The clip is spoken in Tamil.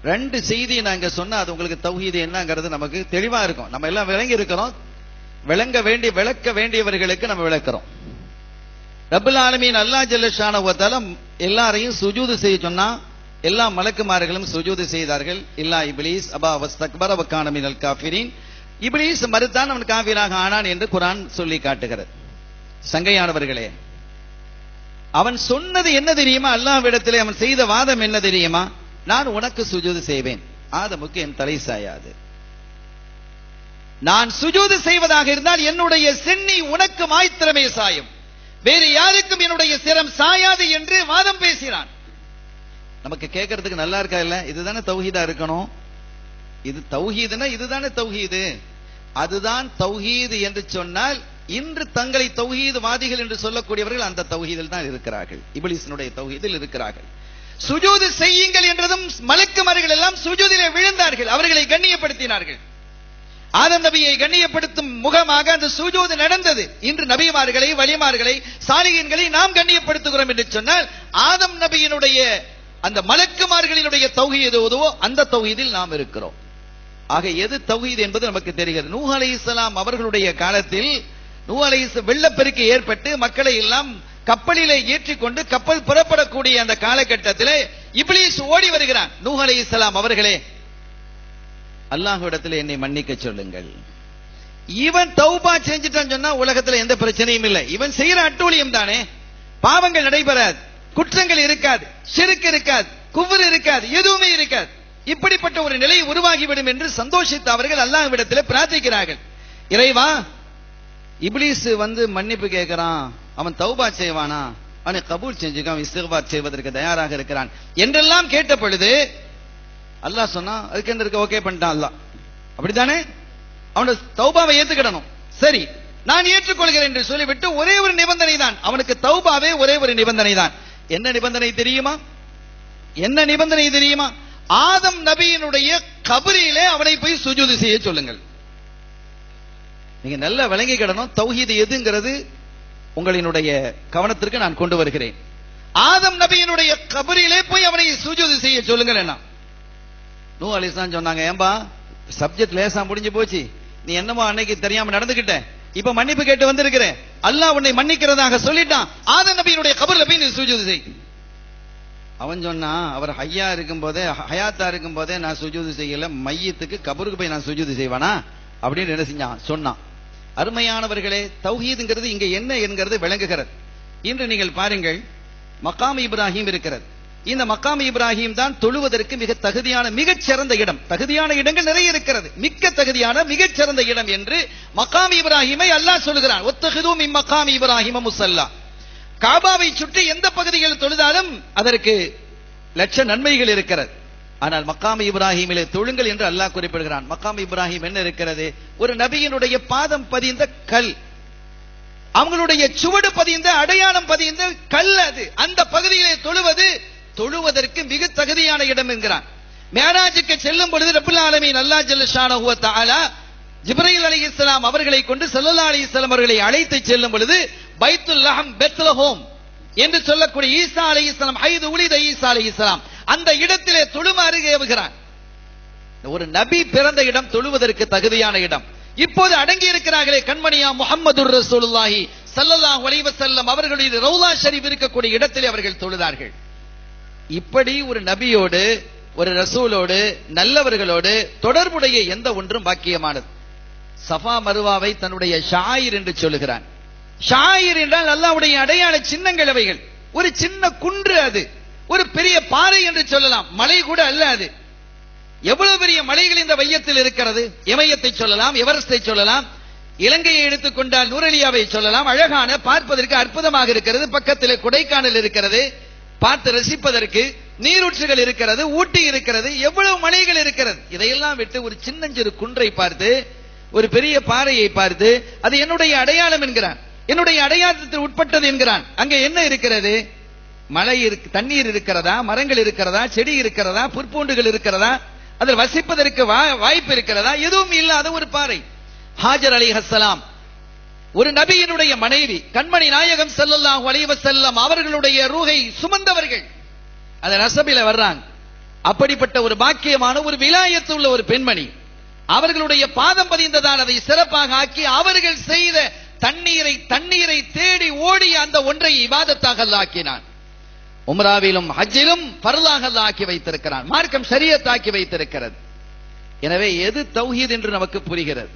ரெண்டு செய்தியை நாங்க சொன்னா அது உங்களுக்கு தௌஹீது என்னங்கிறது நமக்கு தெளிவா இருக்கும். நம்ம எல்லாம் விளங்கி இருக்கிறோம். விளக்க வேண்டியவர்களுக்கு நம்ம விளக்குறோம். ரப்பல் ஆலமீன் அல்லாஹ் ஜல்ல ஷானஹு வ தஆலா எல்லாரையும் சுஜூது செய்ய சொன்னா எல்லா மலக்குமார்களும் சுஜூது செய்தார்கள். இல்லா இப்லீஸ் அபா வஸ்தக்பர வ கான மினல் காஃபிரீன். இப்லீஸ் மறுத்தான், அவன் காஃபிராக ஆனான் என்று குர்ஆன் சொல்லி காட்டுகிறது. சங்கையானவர்களே, அவன் சொன்னது என்ன தெரியுமா? அல்லாஹ்விடத்திலே அவன் செய்த வாதம் என்ன தெரியுமா? நான் உனக்கு சுஜூது செய்வேன், ஆதமுக்கு என் தலை சாயாது. நான் சுஜூது செய்வதாக இருந்தால் என்னுடைய சென்னி உனக்கு மாத்திரமே சாயும், வேறு யாருக்கும் என்னுடைய சிரம் சாயாது என்று வாதம் பேசினான். நமக்கு கேட்கறதுக்கு நல்லா இருக்கா? இல்ல, இதுதானே தௌஹீதா இருக்கணும். இது தௌஹீதுனா இதுதானே தௌஹீது. அதுதான் தௌஹீது என்று சொன்னால் இன்று தங்களை தௌஹீது வாதிகள் என்று சொல்லக்கூடியவர்கள் அந்த தௌஹீதில் தான் இருக்கிறார்கள், இப்லீஸினுடைய தௌஹீதில் இருக்கிறார்கள். சுஜூது செய்யுங்கள் என்றதும் மலக்குமார்கள் எல்லாம் சுஜூதிலே விழுந்தார்கள், அவர்களை கண்ணியப்படுத்தினார்கள். ஆதம் நபியை கண்ணியப்படுத்தும் முகமாக அந்த சுஜூது நடந்தது. இன்று நபிமார்களை, வலிமார்களை, சாலிஹீன்களை நாம் கண்ணியப்படுத்துகிறோம் என்று சொன்னால் ஆதம் நபியினுடைய அந்த மலக்குமார்களினுடைய தௌஹீது எதுவோ அந்த தௌஹீதில் நாம் இருக்கிறோம். ஆக எது தௌஹீது என்பது நமக்கு தெரிகிறது. நூஹ் அலைஹிஸ்ஸலாம் அவர்களுடைய காலத்தில் வெள்ளப்பெருக்கு ஏற்பட்டு மக்களை எல்லாம் கப்பலிலே ஏற்றிக்கொண்டு கப்பல் புறப்படக்கூடிய அந்த காலகட்டத்தில் இப்லீஸ் ஓடி வருகிறான். நூஹ் அலைஹிஸ்ஸலாம் அவர்களே, அல்லாஹ்விடத்தில் என்னை மன்னிக்க சொல்லுங்கள். இவன் தௌபா செஞ்சுட்டான்னு சொன்னா உலகத்துல எந்த பிரச்சனையும் இல்லை. இவன் செய்யற அட்டூழியம் தானே, பாவங்கள் நடைபெறாது, குற்றங்கள் இருக்காது, ஷிர்க் இருக்காது, குஃப்ர் இருக்காது, எதுவுமே இருக்காது. இப்படிப்பட்ட ஒரு நிலை உருவாகிவிடும் என்று சந்தோஷித்த அவர்கள் அல்லாஹ்விடத்தில் பிரார்த்திக்கிறார்கள். இறைவா, இப்லீஸ் மன்னிப்பு கேட்கிறான், அவன் தௌபா செய்வானா? அவனை கபூல் செஞ்சுக்கான், இஸ்திக்பார் செய்வதற்கு தயாராக இருக்கிறான் என்றெல்லாம் கேட்ட பொழுது அல்லாஹ் சொன்னா, அதுக்கு என்ன இருக்கு, ஓகே பண்ணிட்டான் அல்லாஹ். அப்படித்தானே? அவனுடைய தௌபாவை ஏத்துக்கிடணும். சரி, நான் ஏற்றுக்கொள்கிறேன் என்று சொல்லிவிட்டு ஒரே ஒரு நிபந்தனை தான், அவனுக்கு தௌபாவே ஒரே ஒரு நிபந்தனை தான். என்ன நிபந்தனை தெரியுமா? என்ன நிபந்தனை தெரியுமா? ஆதம் நபியினுடைய கபரிலே அவனை போய் சுஜூது செய்ய சொல்லுங்கள். நீங்க நல்லா விளங்கிக்கிடணும், தௌஹீது எதுங்கிறது உங்களினுடைய கவனத்திற்கு நான் கொண்டு வருகிறேன். ஆதம் நபியினுடைய கபரிலே போய் அவனை சுஜூது செய்ய சொல்லுங்கள். என்ன நூஹ் அலைஹிஸ்ஸலாம் சொன்னாங்க, ஏம்பா சப்ஜெக்ட் லேசா முடிஞ்சு போச்சு, நீ என்னமோ அன்னைக்கு தெரியாம நடந்துகிட்ட, இப்ப மன்னிப்பு கேட்டு வந்திருக்கிற, அல்லாஹ் உன்னை மன்னிக்கிறதாக சொல்லிட்டான், ஆதம் நபியினுடைய கபர்ல போய் நீ சுஜூது செய். அவன் சொன்னா, அவர் ஹையா இருக்கும் போதே, ஹயாத்தா இருக்கும் போதே நான் சுஜூது செய்யல, மையத்துக்கு கபருக்கு போய் நான் சுஜூது செய்வானா அப்படின்னு என்ன செஞ்சான் சொன்னான். அருமையானவர்களே, தௌஹீதுங்கிறது இங்க என்ன என்கிறது விளங்குகிறது. இன்று நீங்கள் பாருங்கள், மகாம் இப்ராஹிம் இருக்கிறது. இந்த மக்காம் இப்ராஹிம் தான் தொழுவதற்கு மிக தகுதியான, மிகச் சிறந்த இடம். தகுதியான இடங்கள் நிறைய இருக்கிறது, மிக்க தகுதியான மிகச் சிறந்த இடம் என்று மக்காம் இப்ராஹிமை அல்லாஹ் சொல்கிறான். ஒத்தஹிது மின் மக்காம் இப்ராஹிம முஸல்லா. காபாவை சுற்றி எந்த பகுதிகளில் தொழுதாலும் அதற்கு லட்ச நன்மைகள் இருக்கிறது. ஆனால் மக்காம் இப்ராஹிமிலே தொழுங்கள் என்று அல்லாஹ் குறிப்பிடுகிறான். மக்காம் இப்ராஹிம் என்ன இருக்கிறது? ஒரு நபியினுடைய பாதம் பதிந்த கல், அவங்களுடைய சுவடு பதிந்த, அடையாளம் பதிந்த கல் அது. அந்த பகுதியிலே தொழுவதற்கு மிக தகுதியான இடம் என்கிறான். மேராஜுக்கு செல்லும் பொழுது ரப்பல் ஆலமீன் அல்லாஹ் ஜல்ல ஷானஹு வ தஆலா ஜிப்ரீல் அலைஹிஸ்ஸலாம் அவர்களை கொண்டு ஸல்லல்லாஹு அலைஹி வஸல்லம் அவர்களை அழைத்து செல்லும் பொழுது பைத்துல் லஹம் பெத்லஹோம் என்று சொல்லக்கூடிய ஈசா அலைஹிஸ்ஸலாம், ஹைது உலித ஈசா அலைஹிஸ்ஸலாம், அந்த இடத்திலே தொழுமாறு ஏவுகிறான். ஒரு நபி பிறந்த இடம், தொழுவதற்கு தகுதியான இடம். இப்போது அடங்கி இருக்கிறார்களே கண்மணியா முஹம்மதுர் ரசூலுல்லாஹி ஸல்லல்லாஹு அலைஹி வஸல்லம் அவர்களுடைய ரௌலா ஷரீஃப் இருக்கக்கூடிய இடத்திலே அவர்கள் தொழுதார்கள். இப்படி ஒரு நபியோடு, ஒரு ரசூலோடு, நல்லவர்களோடு தொடர்புடைய எந்த ஒன்றும் பாக்கியமானது. சஃபா மருவாவை தன்னுடைய ஷாயிர் என்று சொல்லுகிறான். ஷாயிர் என்றால் அல்லாஹ்வுடைய அடையாள சின்னங்கள் அவைகள். ஒரு சின்ன குன்று, அது ஒரு பெரிய பாறை என்று சொல்லலாம், மலை கூட அல்ல அது. எவ்வளவு பெரிய மலைகள் இந்த வையத்தில் இருக்கிறது. இமயத்தை சொல்லலாம், எவரெஸ்டை சொல்லலாம், இலங்கையை எடுத்துக்கொண்டால் நூரலியாவை சொல்லலாம். அழகான, பார்ப்பதற்கு அற்புதமாக இருக்கிறது. பக்கத்தில் கொடைக்கானல் இருக்கிறது, பார்த்து ரசிப்பதற்கு நீரூற்றுகள் இருக்கிறது, ஊட்டி இருக்கிறது, எவ்வளவு மலைகள் இருக்கிறது. இதையெல்லாம் விட்டு ஒரு சின்னஞ்சிறு குன்றை பார்த்து, ஒரு பெரிய பாறையை பார்த்து, அது என்னுடைய அடையாளம் என்கிறான், என்னுடைய அடையாளத்தில் உட்பட்டது என்கிறான். அங்கே என்ன இருக்கிறது? மழை, தண்ணீர் இருக்கிறதா, மரங்கள் இருக்கிறதா, செடி இருக்கிறதா, புற்பூண்டுகள் இருக்கிறதா, அதில் வசிப்பதற்கு வாய்ப்பு இருக்கிறதா? எதுவும் இல்லாத ஒரு பாறை. ஹாஜர் அலைஹிஸ்ஸலாம் ஒரு நபியினுடைய மனைவி, கண்மணி நாயகம் ஸல்லல்லாஹு அலைஹி வஸல்லம் அவர்களுடைய ரூஹை சுமந்தவர்கள். அந்த நஸபில வர்றாங்க. அப்படிப்பட்ட ஒரு பாக்கியமான ஒரு விலாயத்து உள்ள ஒரு பெண்மணி, அவர்களுடைய பாதம் பதிந்ததால் அதை சிறப்பாக ஆக்கி அவர்கள் செய்த தண்ணீரை தேடி ஓடி அந்த ஒன்றை இபாதத்தாக அல்லாஹ் ஆக்கினான். உம்ராவிலும் ஹஜ்ஜிலும் ஃபர்லாக அல்லாஹ் ஆக்கி வைத்திருக்கிறான். மார்க்கம் ஷரியத் ஆக்கி வைத்திருக்கிறது. எனவே எது தௌஹீத் என்று நமக்கு புரிகிறது.